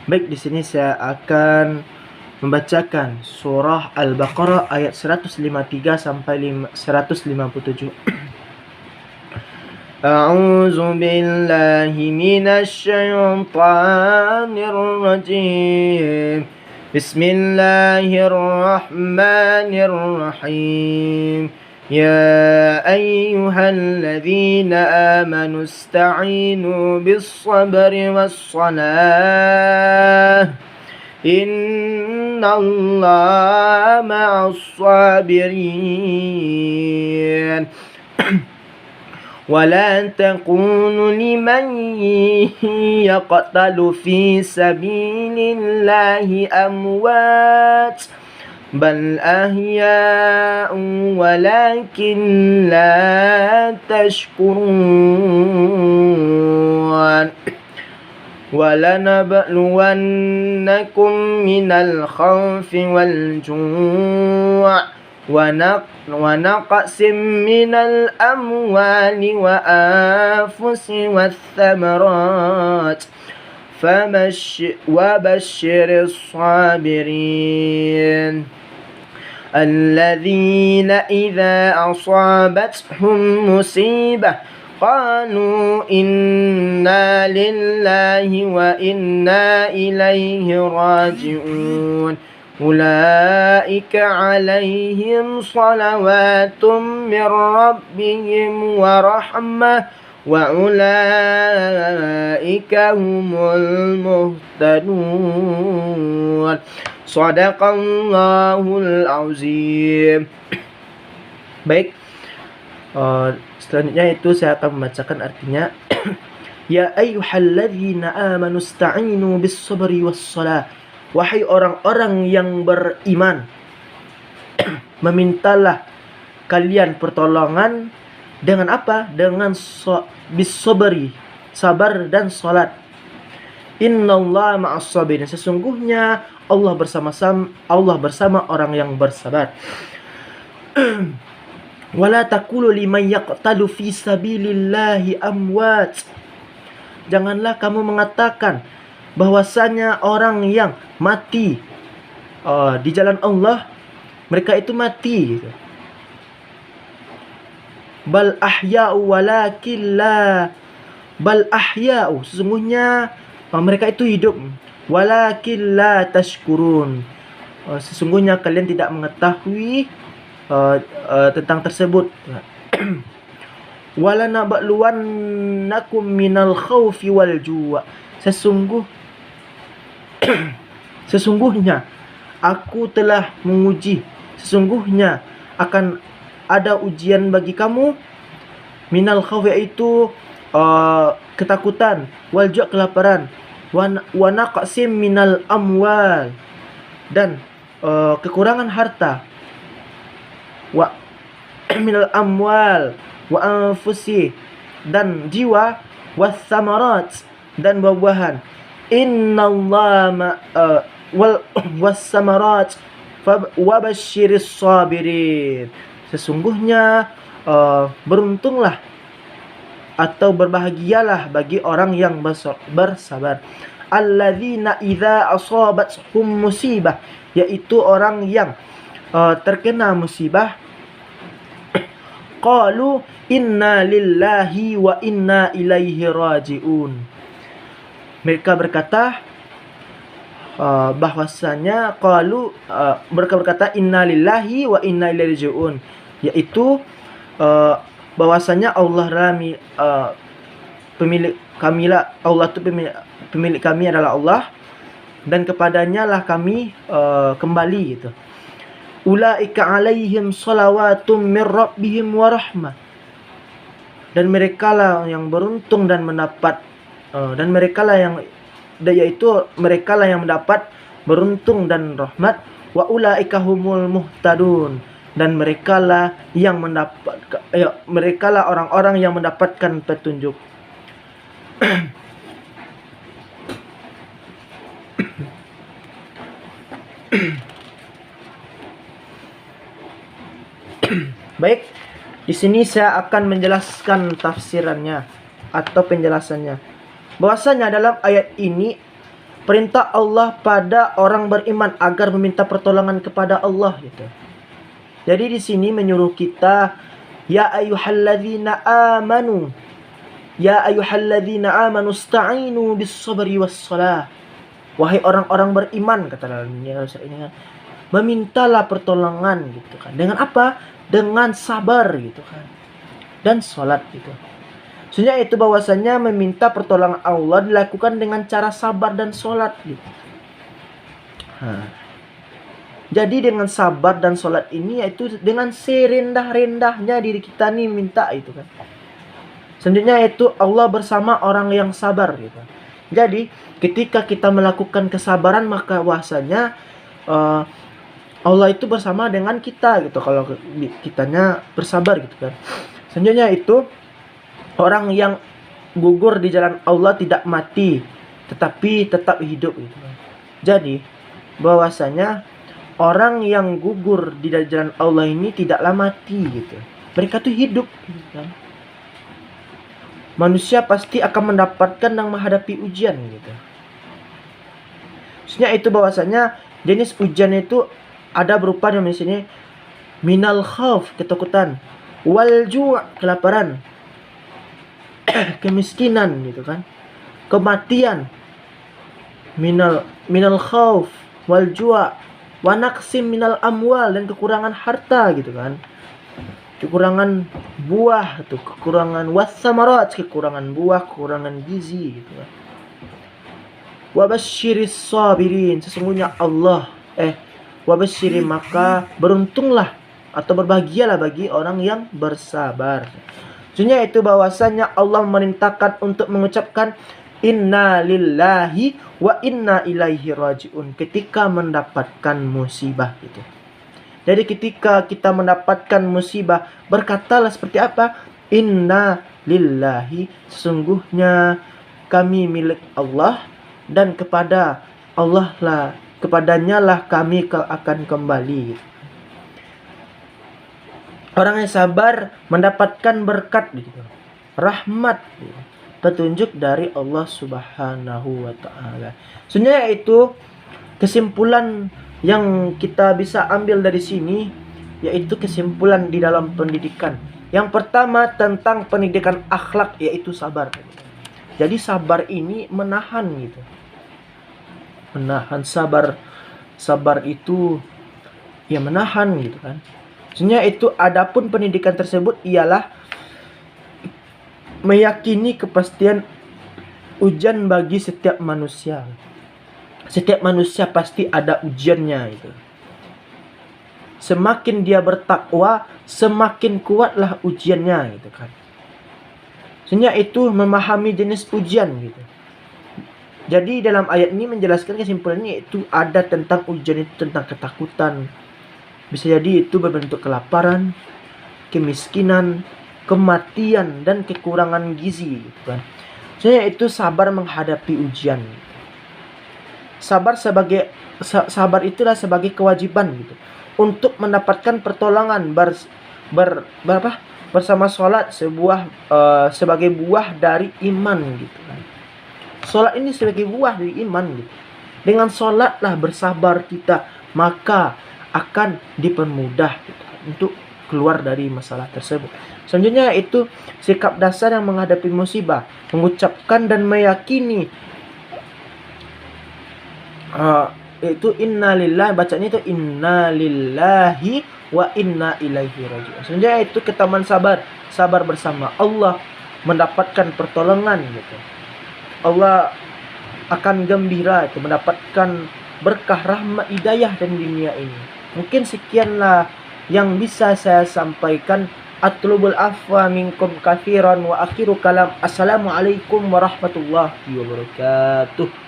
Baik, di sini saya akan membacakan surah Al-Baqarah ayat 153 sampai 157. A'udzu billahi minasy syaithanir rajim. Bismillahirrahmanirrahim. Ya ayyuhalladzina amanu ista'inu bis-sabri was-salah. Innallaha ma'as-sabirin. ولا تكونوا لمن يقتل في سبيل الله أموات بل أحياء ولكن لا تشكرون ولنبلونكم من الخوف والجوع ونقص من الأموال وأنفس والثمرات وبشر الصابرين الذين إذا أصابتهم مصيبة قالوا إنا لله وإنا إليه راجعون أولئك عليهم صلوات من ربهم ورحمة وأولئك هم المهتدون صدق الله العظيم. Baik, selanjutnya itu saya akan membacakan artinya. Ya ayyuhalladzina amanu ista'inu bis-sabri was-salah. Wahai orang-orang yang beriman, memintalah kalian pertolongan dengan apa? Dengan bis-sabri, sabar dan salat. Innallaha ma'as-sabirin. Sesungguhnya Allah bersama orang yang bersabar. Wala taqulu liman yaqtalu fi sabilillahi amwat. Janganlah kamu mengatakan bahwasanya orang yang mati di jalan Allah, mereka itu mati gitu. Bal ahya'u, sesungguhnya mereka itu hidup. Walakin la tashkurun, sesungguhnya kalian tidak mengetahui tentang tersebut. Wala nabluwannakum minal khaufi wal ju'a. Sesungguhnya aku telah menguji, sesungguhnya akan ada ujian bagi kamu. Minal khawf, yaitu ketakutan, wal ju' kelaparan, wa naqsim minal amwal, dan kekurangan harta, wa minal amwal wa anfusi, dan jiwa, was samarat, dan buah-buahan. Innallaha was-samarat wabasyiris sabirin. Sesungguhnya beruntunglah atau berbahagialah bagi orang yang bersabar. Alladzina idza asabathum musibah, yaitu orang yang terkena musibah, qalu inna lillahi wa inna ilaihi raji'un. Mereka berkata bahwasanya mereka berkata inna lillahi wa inna ilaihi raji'un, yaitu bahwasanya Allah pemilik kami lah, Allah itu pemilik kami adalah Allah, dan kepadanya lah kami kembali gitu. Ulaika alaihim salawatum mir rabbihim wa rahmah, dan mereka lah yang beruntung dan mendapat mereka lah yang mendapat beruntung dan rahmat. Wa ulaika humul muhtadun, dan mereka lah orang-orang yang mendapatkan petunjuk. Baik, di sini saya akan menjelaskan tafsirannya atau penjelasannya. Bahwasanya dalam ayat ini perintah Allah pada orang beriman agar meminta pertolongan kepada Allah gitu. Jadi di sini menyuruh kita, ya ayyuhalladzina amanu, ya ayyuhalladzina amanu ista'inu bis-sabri was-shalah. Wahai orang-orang beriman, kata dalam ini kan, memintalah pertolongan gitu kan. Dengan apa? Dengan sabar gitu kan. Dan salat gitu. Sebenarnya itu bahwasanya meminta pertolongan Allah dilakukan dengan cara sabar dan salat gitu. Jadi dengan sabar dan sholat ini yaitu dengan serendah-rendahnya diri kita nih minta itu kan. Selanjutnya itu Allah bersama orang yang sabar gitu. Jadi ketika kita melakukan kesabaran maka bahwasanya Allah itu bersama dengan kita gitu kalau kitanya bersabar gitu kan. Selanjutnya itu orang yang gugur di jalan Allah tidak mati tetapi tetap hidup gitu kan. Jadi bahwasanya orang yang gugur di jalan Allah ini tidaklah mati gitu. Mereka tuh hidup gitu kan. Manusia pasti akan mendapatkan dan menghadapi ujian gitu. Maksudnya itu bahwasanya jenis ujian itu ada berupa di sini minal khauf, ketakutan, wal ju' kelaparan, kemiskinan gitu kan. Kematian. Minal khauf wal ju' wa naqsim minal amwal, dan kekurangan harta gitu kan, kekurangan buah itu, kekurangan wasamarat, kekurangan buah, kekurangan gizi gitu kan. Wa basyiris sabirin, sesungguhnya Allah wa basyiri, maka beruntunglah atau berbahagialah bagi orang yang bersabar. Maksudnya itu bahwasanya Allah memerintahkan untuk mengucapkan inna lillahi wa inna ilaihi rajiun ketika mendapatkan musibah itu. Jadi ketika kita mendapatkan musibah, berkatalah seperti apa? Inna lillahi, sesungguhnya kami milik Allah dan kepada Allah lah, kepadanya lah kami akan kembali. Orang yang sabar mendapatkan berkat gitu, rahmat gitu, petunjuk dari Allah Subhanahu wa taala. Sebenarnya itu kesimpulan yang kita bisa ambil dari sini, yaitu kesimpulan di dalam pendidikan. Yang pertama tentang pendidikan akhlak, yaitu sabar. Jadi sabar ini menahan gitu. Menahan, sabar itu ya menahan gitu kan. Sebenarnya itu adapun pendidikan tersebut ialah meyakini kepastian ujian bagi setiap manusia. Setiap manusia pasti ada ujiannya itu. Semakin dia bertakwa, semakin kuatlah ujiannya gitu kan. Sebenarnya itu memahami jenis ujian gitu. Jadi dalam ayat ini menjelaskan kesimpulannya, itu ada tentang ujian itu tentang ketakutan. Bisa jadi itu berbentuk kelaparan, kemiskinan, kematian, dan kekurangan gizi gitu kan. Sebenarnya itu sabar menghadapi ujian. Sabar itulah sebagai kewajiban gitu untuk mendapatkan pertolongan bersama sholat sebagai buah dari iman gitu kan. Sholat ini sebagai buah dari iman gitu. Dengan sholatlah bersabar kita, maka akan dipermudah gitu, untuk keluar dari masalah tersebut. Selanjutnya itu sikap dasar yang menghadapi musibah, mengucapkan dan meyakini itu innalillahi, bacanya itu innalillahi wa inna ilaihi raji'un. Sebenarnya itu ketaman sabar bersama Allah, mendapatkan pertolongan gitu. Allah akan gembira itu mendapatkan berkah, rahmat, hidayah dan dunia ini. Mungkin sekianlah yang bisa saya sampaikan. Atlubul afwa minkum katsiran wa akhiru kalam. Assalamualaikum warahmatullahi wabarakatuh.